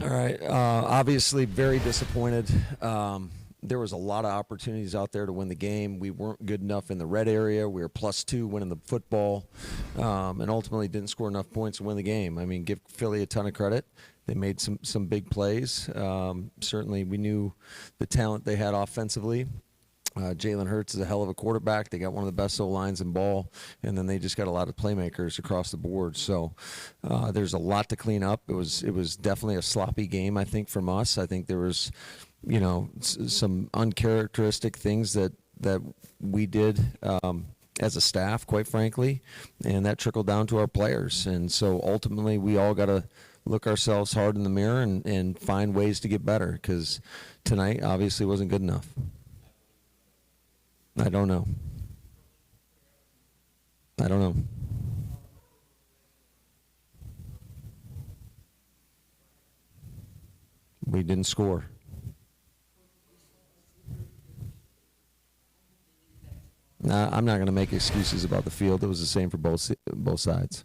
All right. Obviously, very disappointed. There was a lot of opportunities out there to win the game. We weren't good enough in the red area. We were +2 winning the football, and ultimately didn't score enough points to win the game. I mean, give Philly a ton of credit. They made some big plays. Certainly, we knew the talent they had offensively. Jalen Hurts is a hell of a quarterback. They got one of the best O-lines in ball, and then they just got a lot of playmakers across the board. So there's a lot to clean up. It was definitely a sloppy game, I think, from us. I think there was, some uncharacteristic things that we did as a staff, quite frankly, and that trickled down to our players. And so ultimately, we all got to look ourselves hard in the mirror and find ways to get better, because tonight obviously wasn't good enough. I don't know. We didn't score. Nah, I'm not going to make excuses about the field. It was the same for both sides.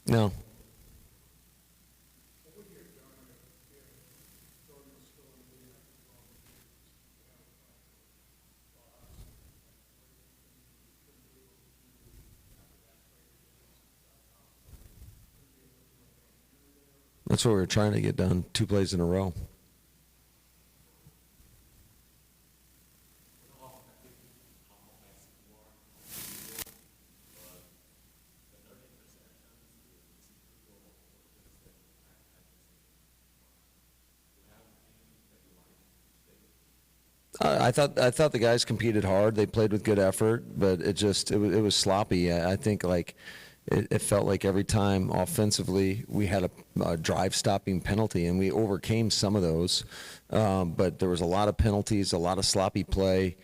No. That's what we were trying to get done, 2 plays in a row. I thought the guys competed hard. They played with good effort, but it was sloppy. I think it felt like every time offensively we had a drive-stopping penalty, and we overcame some of those. But there was a lot of penalties, a lot of sloppy play.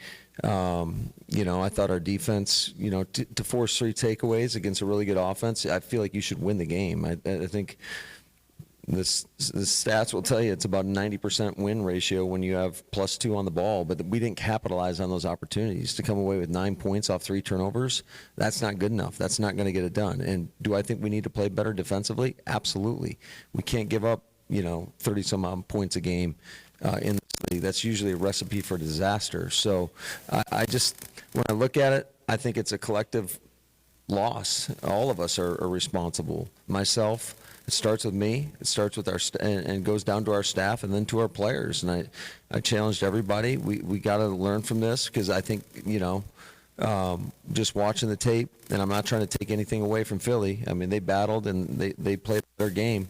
I thought our defense, to force 3 takeaways against a really good offense, I feel like you should win the game. I think the stats will tell you it's about a 90% win ratio when you have +2 on the ball, but we didn't capitalize on those opportunities. To come away with 9 points off 3 turnovers, that's not good enough. That's not going to get it done. And do I think we need to play better defensively? Absolutely. We can't give up, 30-some odd points a game in this league. That's usually a recipe for disaster. So I just, when I look at it, I think it's a collective loss. All of us are responsible. Myself, it starts with me. It starts with and goes down to our staff and then to our players. And I challenged everybody. We got to learn from this, because I think, just watching the tape, and I'm not trying to take anything away from Philly. I mean, they battled and they played their game.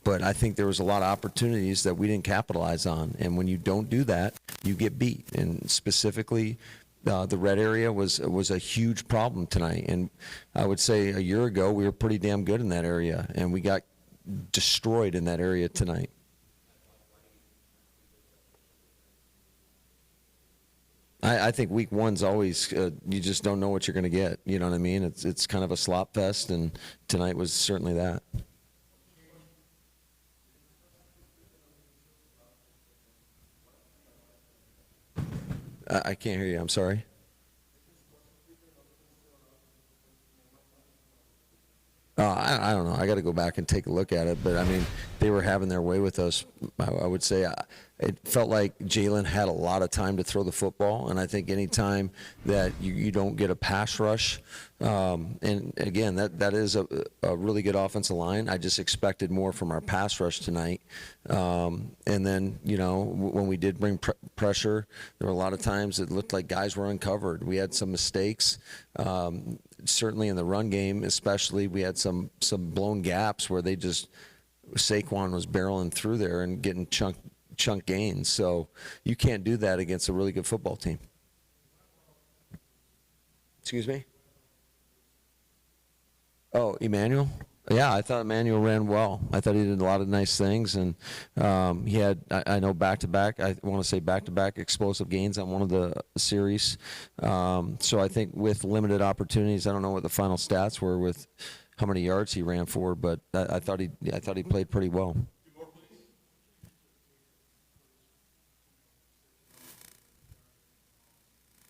But I think there was a lot of opportunities that we didn't capitalize on. And when you don't do that, you get beat. And specifically, the red area was a huge problem tonight. And I would say a year ago, we were pretty damn good in that area, and we got destroyed in that area tonight. I think week one's always, you just don't know what you're going to get. You know what I mean? It's kind of a slop fest, and tonight was certainly that. I can't hear you. I'm sorry. I don't know. I got to go back and take a look at it. But, I mean, they were having their way with us. I would say it felt like Jalen had a lot of time to throw the football. And I think any time that you don't get a pass rush, and, again, that is a really good offensive line. I just expected more from our pass rush tonight. And then, when we did bring pressure, there were a lot of times it looked like guys were uncovered. We had some mistakes. Certainly in the run game, especially, we had some blown gaps where Saquon was barreling through there and getting chunk gains. So you can't do that against a really good football team. Excuse me? Oh, Emmanuel? Yeah, I thought Emmanuel ran well. I thought he did a lot of nice things, and he had, I know, back-to-back, I want to say back-to-back explosive gains on one of the series. So I think with limited opportunities, I don't know what the final stats were with how many yards he ran for, but I thought he played pretty well.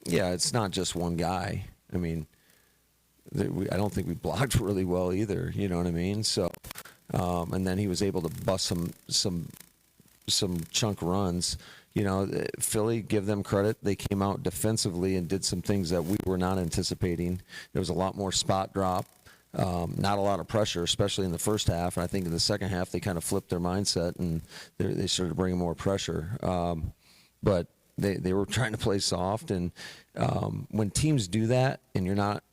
Yeah, it's not just one guy. I mean, I don't think we blocked really well either. You know what I mean? So, and then he was able to bust some chunk runs. You know, Philly, give them credit. They came out defensively and did some things that we were not anticipating. There was a lot more spot drop, not a lot of pressure, especially in the first half. And I think in the second half they kind of flipped their mindset and they started bringing more pressure. But they were trying to play soft. And when teams do that and you're not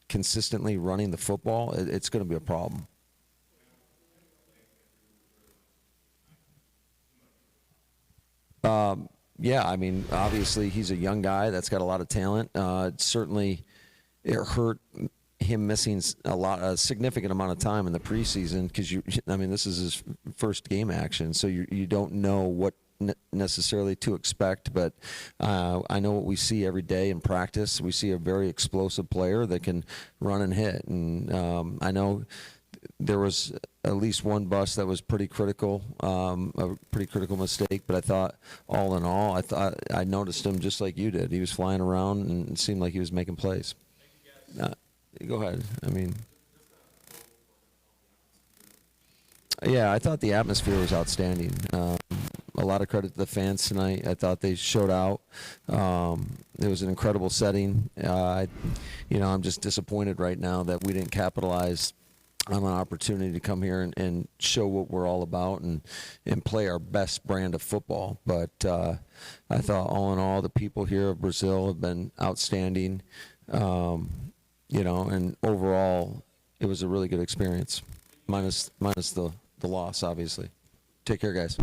consistently running the football, it's going to be a problem. Yeah, I mean, obviously he's a young guy that's got a lot of talent. Certainly, it hurt him missing a significant amount of time in the preseason because I mean, this is his first game action, so you don't know what necessarily to expect. But I know what we see every day in practice. We see a very explosive player that can run and hit, and I know there was at least one bust that was pretty critical, a pretty critical mistake. But I thought, all in all, I noticed him just like you did. He was flying around and it seemed like he was making plays. Go ahead. I mean, yeah, I thought the atmosphere was outstanding. A lot of credit to the fans tonight. I thought they showed out. It was an incredible setting. I'm just disappointed right now that we didn't capitalize on an opportunity to come here and show what we're all about and play our best brand of football. But I thought, all in all, the people here of Brazil have been outstanding. And overall, it was a really good experience, minus the loss, obviously. Take care, guys.